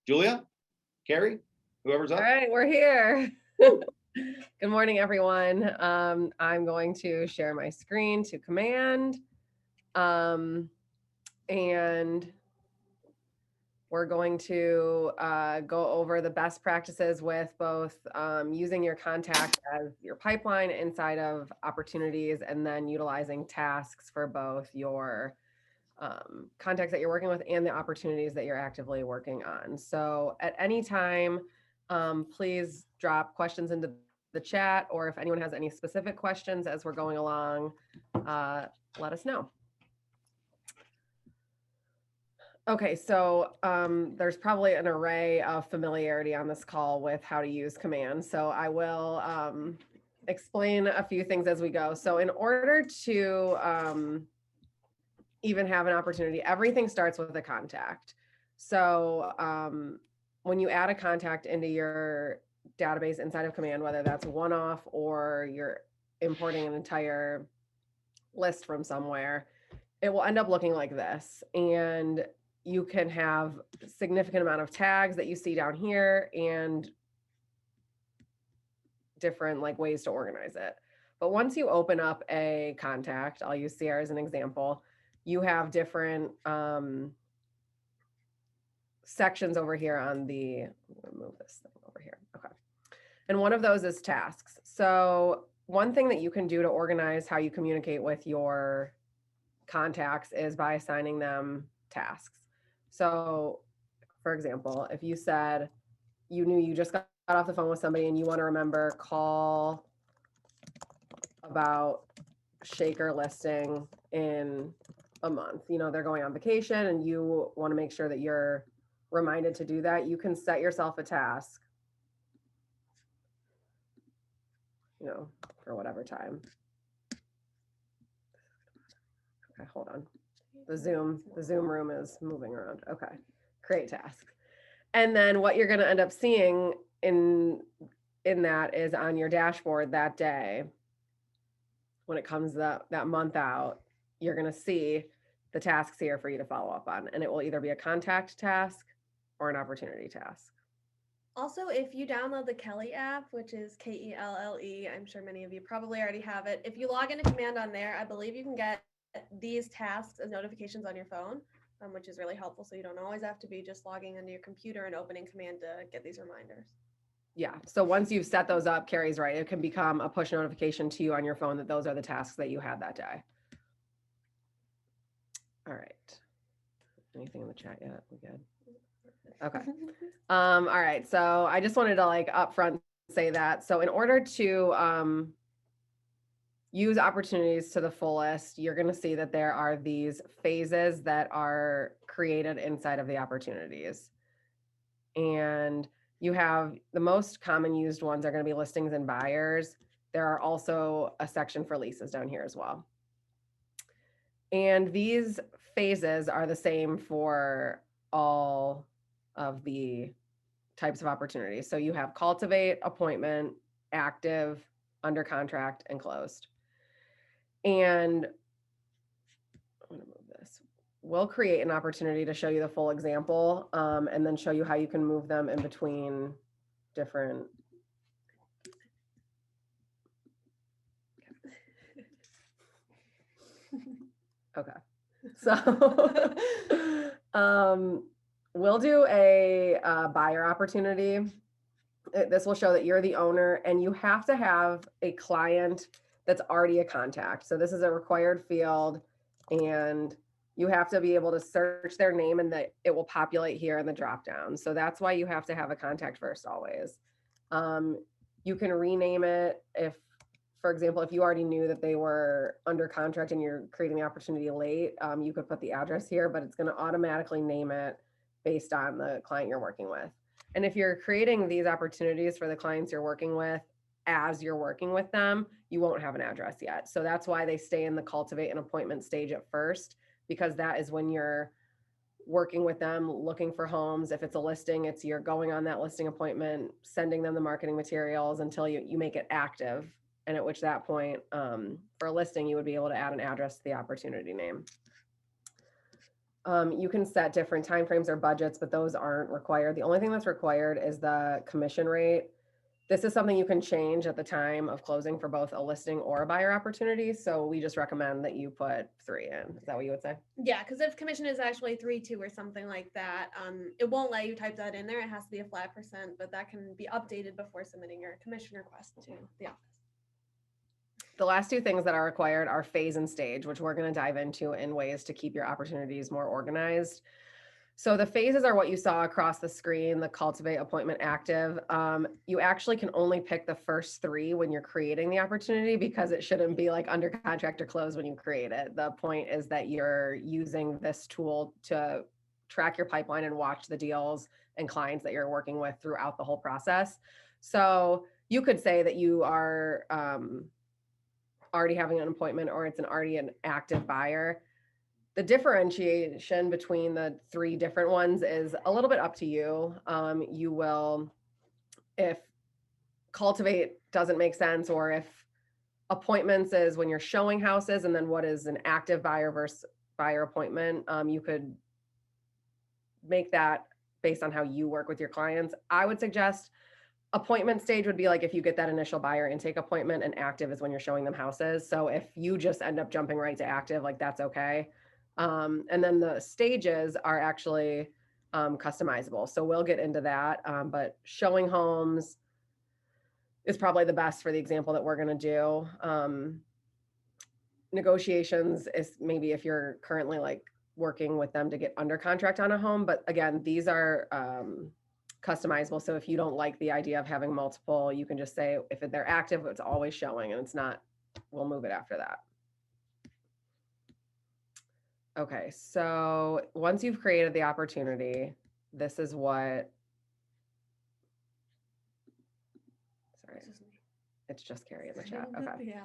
Julia, Kari, whoever's All up. right, we're here. Woo. Good morning, everyone. I'm going to share my screen to command, and we're going to go over the best practices with both using your contact as your pipeline inside of opportunities and then utilizing tasks for both your contacts that you're working with and the opportunities that you're actively working on. So at any time, please drop questions into the chat, or if anyone has any specific questions as we're going along, let us know. Okay, so there's probably an array of familiarity on this call with how to use commands. So I will explain a few things as we go. So in order to even have an opportunity, everything starts with a contact. So when you add a contact into your database inside of command, whether that's one-off or you're importing an entire list from somewhere, it will end up looking like this. And you can have a significant amount of tags that you see down here and different like ways to organize it. But once you open up a contact, I'll use Sierra as an example, you have different sections over here on the, I'm going to move this thing over here. Okay. And one of those is tasks. So one thing that you can do to organize how you communicate with your contacts is by assigning them tasks. So for example, if you said you knew you just got off the phone with somebody and you want to remember call about shaker listing in a month, you know, they're going on vacation and you want to make sure that you're reminded to do that, you can set yourself a task, you know, for whatever time. Okay, hold on. The Zoom room is moving around. Okay, create task. And then what you're going to end up seeing in that is on your dashboard that day, when it comes that month out, you're going to see the tasks here for you to follow up on. And it will either be a contact task or an opportunity task. Also, if you download the Kelly app, which is K-E-L-L-E, I'm sure many of you probably already have it. If you log into command on there, I believe you can get these tasks as notifications on your phone, which is really helpful. So you don't always have to be just logging into your computer and opening command to get these reminders. Yeah. So once you've set those up, Kari's right, it can become a push notification to you on your phone that those are the tasks that you had that day. All right. Anything in the chat yet? We good? Okay. All right. So I just wanted to like upfront say that. So in order to use opportunities to the fullest, you're going to see that there are these phases that are created inside of the opportunities. And you have the most common used ones are going to be listings and buyers. There are also a section for leases down here as well. And these phases are the same for all of the types of opportunities. So you have cultivate, appointment, active, under contract, and closed. And I'm going to move this. We'll create an opportunity to show you the full example and then show you how you can move them in between different. Okay. So we'll do a buyer opportunity. This will show that you're the owner and you have to have a client that's already a contact. So this is a required field and you have to be able to search their name and that it will populate here in the drop down. So that's why you have to have a contact first always. You can rename it if, for example, if you already knew that they were under contract and you're creating the opportunity late, you could put the address here, but it's going to automatically name it based on the client you're working with. And if you're creating these opportunities for the clients you're working with, as you're working with them, you won't have an address yet. So that's why they stay in the cultivate and appointment stage at first, because that is when you're working with them, looking for homes. If it's a listing, it's you're going on that listing appointment, sending them the marketing materials until you make it active. And at which that point, for a listing, you would be able to add an address to the opportunity name. You can set different timeframes or budgets, but those aren't required. The only thing that's required is the commission rate. This is something you can change at the time of closing for both a listing or a buyer opportunity. So we just recommend that you put 3 in. Is that what you would say? Yeah, because if commission is actually 3.2 or something like that, it won't let you type that in there. It has to be a flat percent, but that can be updated before submitting your commission request to the office. The last 2 things that are required are phase and stage, which we're going to dive into in ways to keep your opportunities more organized. So the phases are what you saw across the screen, the cultivate, appointment, active. You actually can only pick the first 3 when you're creating the opportunity because it shouldn't be like under contract or close when you create it. The point is that you're using this tool to track your pipeline and watch the deals and clients that you're working with throughout the whole process. So you could say that you are already having an appointment or it's already an active buyer. The differentiation between the 3 different ones is a little bit up to you. You will, if cultivate doesn't make sense, or if appointments is when you're showing houses, and then what is an active buyer versus buyer appointment, you could make that based on how you work with your clients. I would suggest appointment stage would be like if you get that initial buyer intake appointment, and active is when you're showing them houses. So if you just end up jumping right to active, like that's okay. And then the stages are actually customizable. So we'll get into that. But showing homes is probably the best for the example that we're going to do. Negotiations is maybe if you're currently like working with them to get under contract on a home. But again, these are customizable. So if you don't like the idea of having multiple, you can just say if they're active, it's always showing, and it's not, we'll move it after that. Okay, so once you've created the opportunity, this is what, sorry, it's just Carrie in the chat. Okay.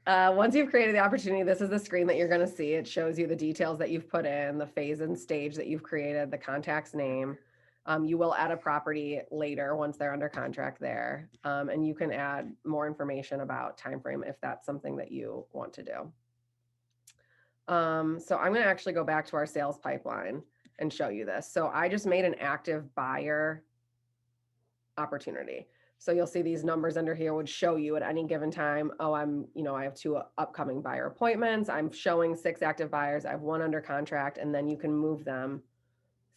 Yeah. Once you've created the opportunity, this is the screen that you're going to see. It shows you the details that you've put in, the phase and stage that you've created, the contact's name. You will add a property later once they're under contract there. And you can add more information about timeframe if that's something that you want to do. So I'm going to actually go back to our sales pipeline and show you this. So I just made an active buyer opportunity. So you'll see these numbers under here would show you at any given time, oh, I have 2 upcoming buyer appointments. I'm showing 6 active buyers. I have 1 under contract, and then you can move them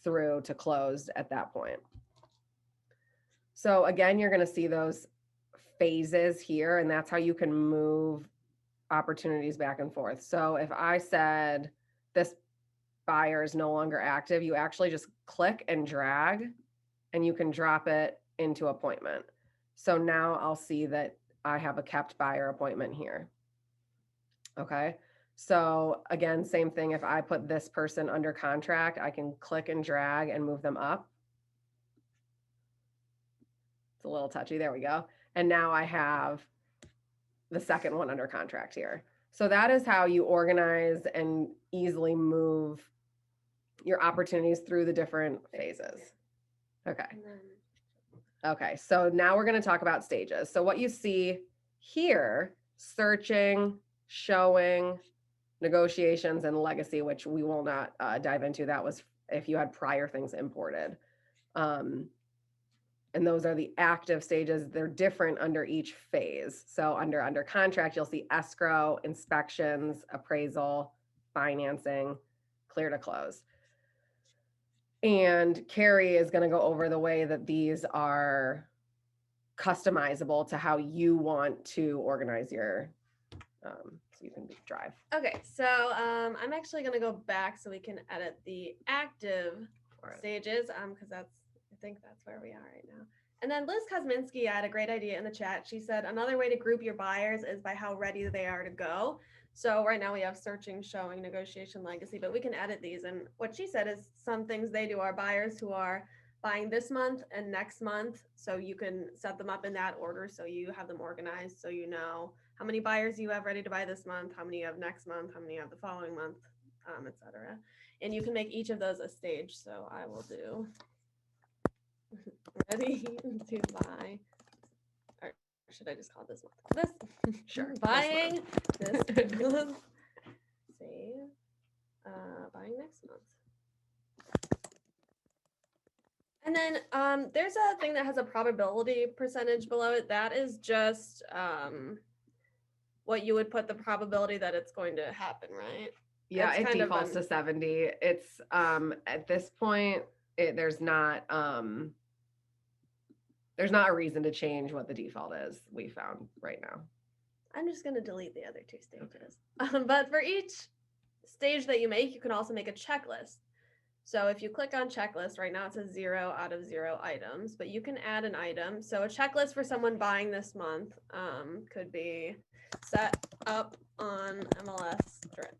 through to closed at that point. So again, you're going to see those phases here, and that's how you can move opportunities back and forth. So if I said this buyer is no longer active, you actually just click and drag, and you can drop it into appointment. So now I'll see that I have a kept buyer appointment here. Okay. So again, same thing. If I put this person under contract, I can click and drag and move them up. It's a little touchy. There we go. And now I have the second one under contract here. So that is how you organize and easily move your opportunities through the different phases. Okay. Okay, so now we're going to talk about stages. So what you see here, searching, showing, negotiations, and legacy, which we will not dive into. That was if you had prior things imported. And those are the active stages. They're different under each phase. So under contract, you'll see escrow, inspections, appraisal, financing, clear to close. And Carrie is going to go over the way that these are customizable to how you want to organize your, so you can drive. Okay, so I'm actually going to go back so we can edit the active stages because I think that's where we are right now. And then Liz Kosminski had a great idea in the chat. She said another way to group your buyers is by how ready they are to go. So right now we have searching, showing, negotiation, legacy, but we can edit these. And what she said is some things they do are buyers who are buying this month and next month. So you can set them up in that order. So you have them organized. So you know how many buyers you have ready to buy this month, how many you have next month, how many you have the following month, etc. And you can make each of those a stage. So I will do ready to buy. Or should I just call this month? This? Sure. Buying this. Save. And then there's a thing that has a probability percentage below it. That is just what you would put the probability that it's going to happen, right? Yeah, It's it kind of defaults to 70. It's at this point, there's not a reason to change what the default is, we found right now. I'm just going to delete the other 2 stages. But for each stage that you make, you can also make a checklist. So if you click on checklist, right now it says 0 out of 0 items, but you can add an item. So a checklist for someone buying this month could be set up on MLS strip.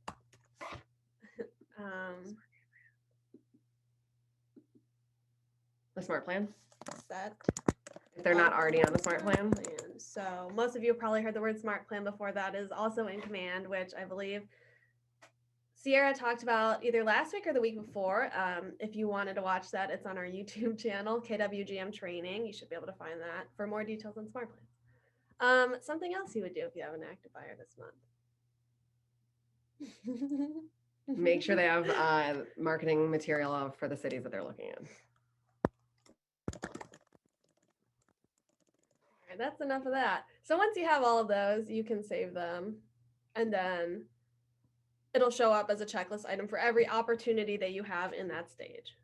The smart plan? Set If they're not already on the smart plan? So most of you have probably heard the word smart plan before. That is also in command, which I believe Sierra talked about either last week or the week before. If you wanted to watch that, it's on our YouTube channel, KWGM Training. You should be able to find that for more details on smart plans. Something else you would do if you have an active buyer this month. Make sure they have marketing material for the cities that they're looking at. All right, that's enough of that. So once you have all of those, you can save them, and then it'll show up as a checklist item for every opportunity that you have in that stage.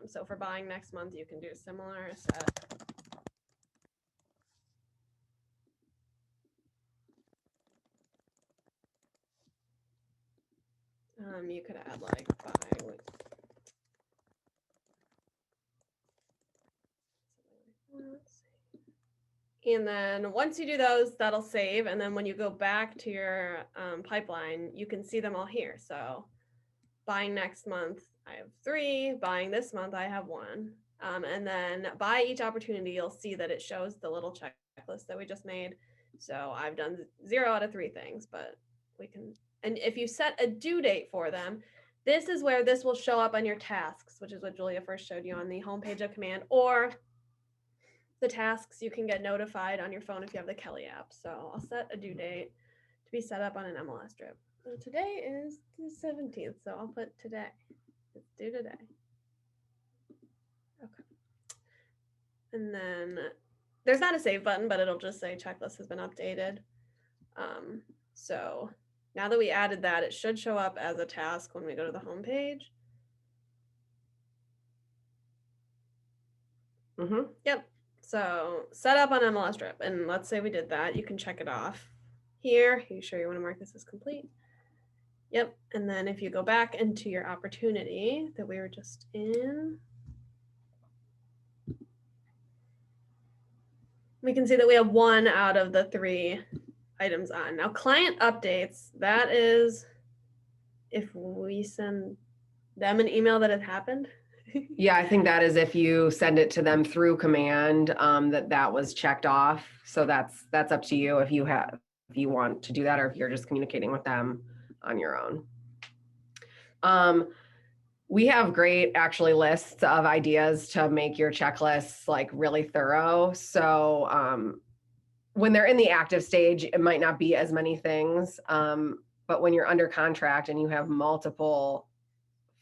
So for buying next month, you can do a similar set. You could add like buy with. And then once you do those, that'll save. And then when you go back to your pipeline, you can see them all here. So buying next month, I have 3. Buying this month, I have 1. And then by each opportunity, you'll see that it shows the little checklist that we just made. So I've done 0 out of 3 things, but we can, and if you set a due date for them, this is where this will show up on your tasks, which is what Julia first showed you on the homepage of command, or the tasks you can get notified on your phone if you have the Kelly app. So I'll set a due date to be set up on an MLS strip. So today is the 17th, so I'll put today. It's due today. Okay. And then there's not a save button, but it'll just say checklist has been updated. So now that we added that, it should show up as a task when we go to the home page. Yep. So set up on MLS strip, and let's say we did that. You can check it off here. Are you sure you want to mark this as complete? Yep. And then if you go back into your opportunity that we were just in, we can see that we have 1 out of the 3 items on. Now, client updates, that is if we send them an email that it happened. Yeah, I think that is if you send it to them through command, that was checked off. So that's up to you if you want to do that, or if you're just communicating with them on your own. We have great actually lists of ideas to make your checklists like really thorough. So when they're in the active stage, it might not be as many things, but when you're under contract and you have multiple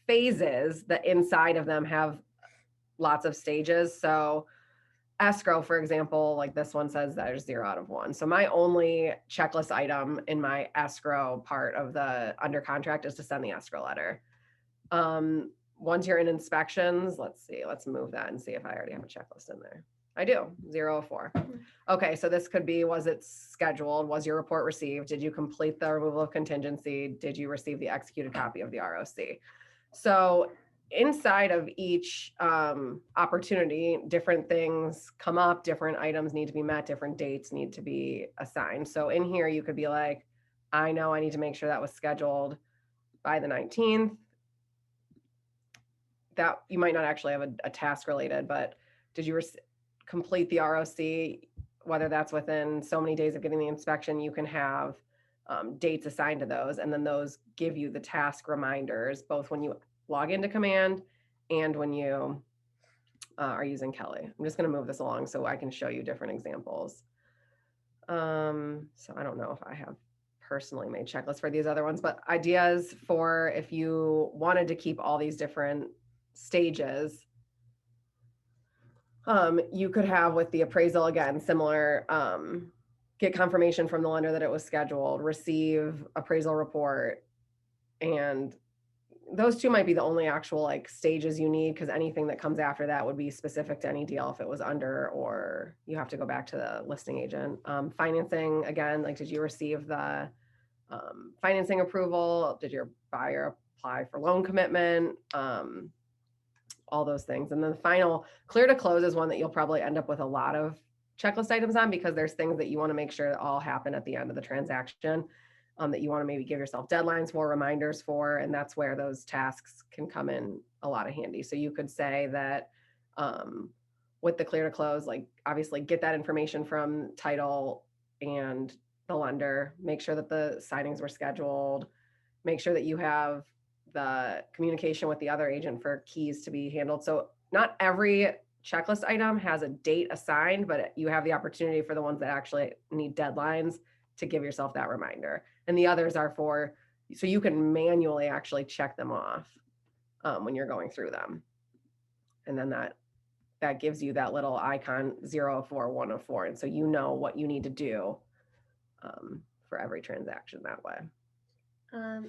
phases, that inside of them have lots of stages. So escrow, for example, like this one says there's 0 out of 1. So my only checklist item in my escrow part of the under contract is to send the escrow letter. Once you're in inspections, let's move that and see if I already have a checklist in there. I do, 0 of 4. Okay, so this could be, was it scheduled? Was your report received? Did you complete the removal of contingency? Did you receive the executed copy of the ROC? So inside of each opportunity, different things come up, different items need to be met, different dates need to be assigned. So in here, you could be like, I know I need to make sure that was scheduled by the 19th. That you might not actually have a task related, but did you complete the ROC? Whether that's within so many days of getting the inspection, you can have dates assigned to those, and then those give you the task reminders, both when you log into command and when you are using Kelly. I'm just going to move this along so I can show you different examples. So I don't know if I have personally made checklists for these other ones, but ideas for if you wanted to keep all these different stages, you could have with the appraisal, again, similar, get confirmation from the lender that it was scheduled, receive appraisal report. And those two might be the only actual like stages you need, because anything that comes after that would be specific to any deal if it was under, or you have to go back to the listing agent. Financing, again, like, did you receive the financing approval? Did your buyer apply for loan commitment? All those things. And then the final clear to close is one that you'll probably end up with a lot of checklist items on, because there's things that you want to make sure that all happen at the end of the transaction, that you want to maybe give yourself deadlines for, reminders for, and that's where those tasks can come in a lot of handy. So you could say that with the clear to close, like, obviously get that information from title and the lender, make sure that the signings were scheduled, make sure that you have the communication with the other agent for keys to be handled. So not every checklist item has a date assigned, but you have the opportunity for the ones that actually need deadlines to give yourself that reminder. And the others are for, so you can manually actually check them off when you're going through them. And then that gives you that little icon 004, 104. And so you know what you need to do for every transaction that way.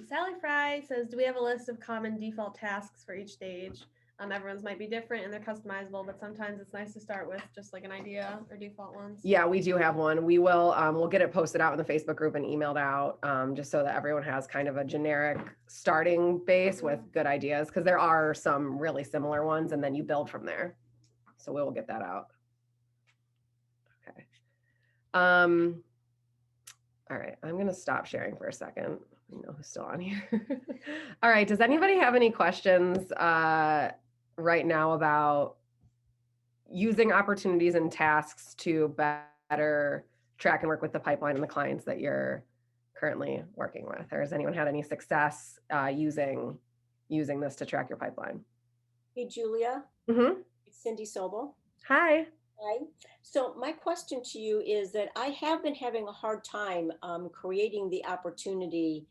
Sally Fry says, do we have a list of common default tasks for each stage? Everyone's might be different and they're customizable, but sometimes it's nice to start with just like an idea or default ones. Yeah, we do have one. We will, we'll get it posted out in the Facebook group and emailed out, just so that everyone has kind of a generic starting base with good ideas, because there are some really similar ones and then you build from there. So we will get that out. Okay. All right, I'm going to stop sharing for a second. I know who's still on here. All right, does anybody have any questions right now about using opportunities and tasks to better track and work with the pipeline and the clients that you're currently working with? Or has anyone had any success using this to track your pipeline? Hey, Julia. Mm-hmm. It's Cindy Sobel. Hi. Hi. So my question to you is that I have been having a hard time creating the opportunity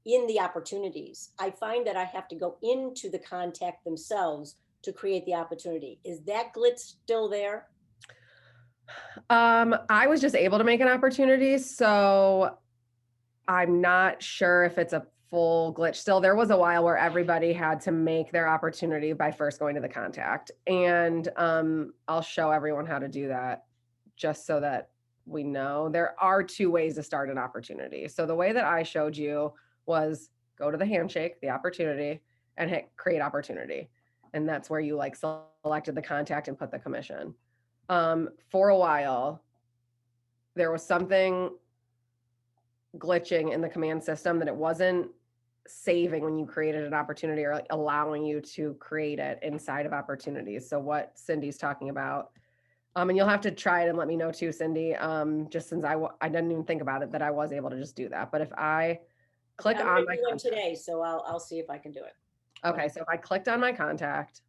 in the opportunities. I find that I have to go into the contact themselves to create the opportunity. Is that glitch still there? I was just able to make an opportunity, so I'm not sure if it's a full glitch. Still, there was a while where everybody had to make their opportunity by first going to the contact. And I'll show everyone how to do that just so that we know. There are two ways to start an opportunity. So the way that I showed you was go to the handshake, the opportunity, and hit create opportunity. And that's where you like selected the contact and put the commission. For a while, there was something glitching in the command system that it wasn't saving when you created an opportunity or like allowing you to create it inside of opportunities. So what Cindy's talking about, and you'll have to try it and let me know too, Cindy, just since I didn't even think about it, that I was able to just do that. But if I click on my contact today, so I'll see if I can do it. Okay, so if I clicked on my contact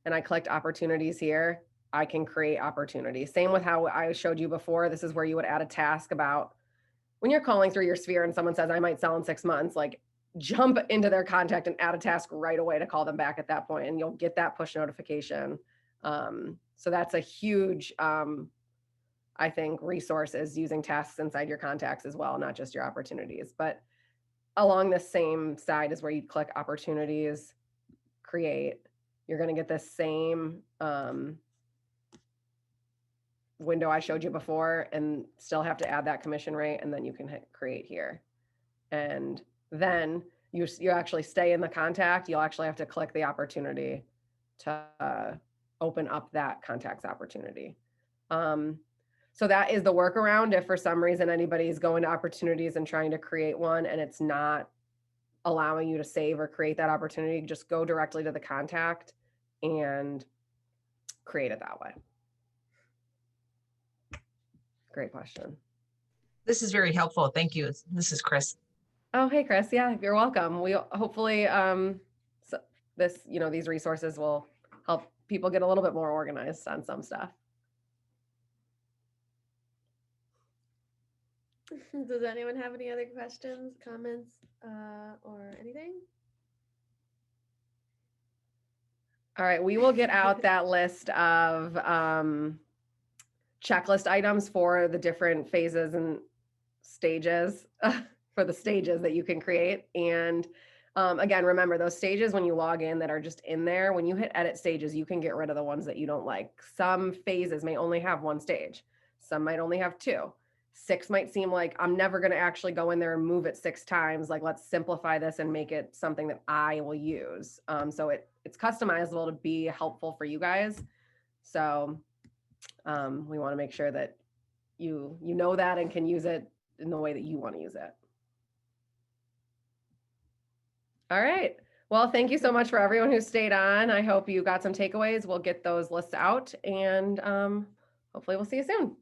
and I clicked opportunities here, I can create opportunities. Same with how I showed you before. This is where you would add a task about when you're calling through your sphere and someone says, I might sell in 6 months, like jump into their contact and add a task right away to call them back at that point, and you'll get that push notification. So that's a huge, I think, resource is using tasks inside your contacts as well, not just your opportunities. But along the same side is where you click opportunities, create. You're going to get the same window I showed you before and still have to add that commission rate, and then you can hit create here. And then you actually stay in the contact. You'll actually have to click the opportunity to open up that contact's opportunity. So that is the workaround. If for some reason anybody's going to opportunities and trying to create one and it's not allowing you to save or create that opportunity, just go directly to the contact and create it that way. Great question. This is very helpful. Thank you. This is Chris. Oh, hey, Chris. Yeah, you're welcome. We hopefully so this, these resources will help people get a little bit more organized on some stuff. Does anyone have any other questions, comments, or anything? All right, we will get out that list of checklist items for the different phases and stages for the stages that you can create. And again, remember those stages when you log in that are just in there, when you hit edit stages, you can get rid of the ones that you don't like. Some phases may only have one stage. Some might only have two. 6 might seem like I'm never going to actually go in there and move it 6 times. Like, let's simplify this and make it something that I will use. So it's customizable to be helpful for you guys. So we want to make sure that you know that and can use it in the way that you want to use it. All right. Well, thank you so much for everyone who stayed on. I hope you got some takeaways. We'll get those lists out and hopefully we'll see you soon.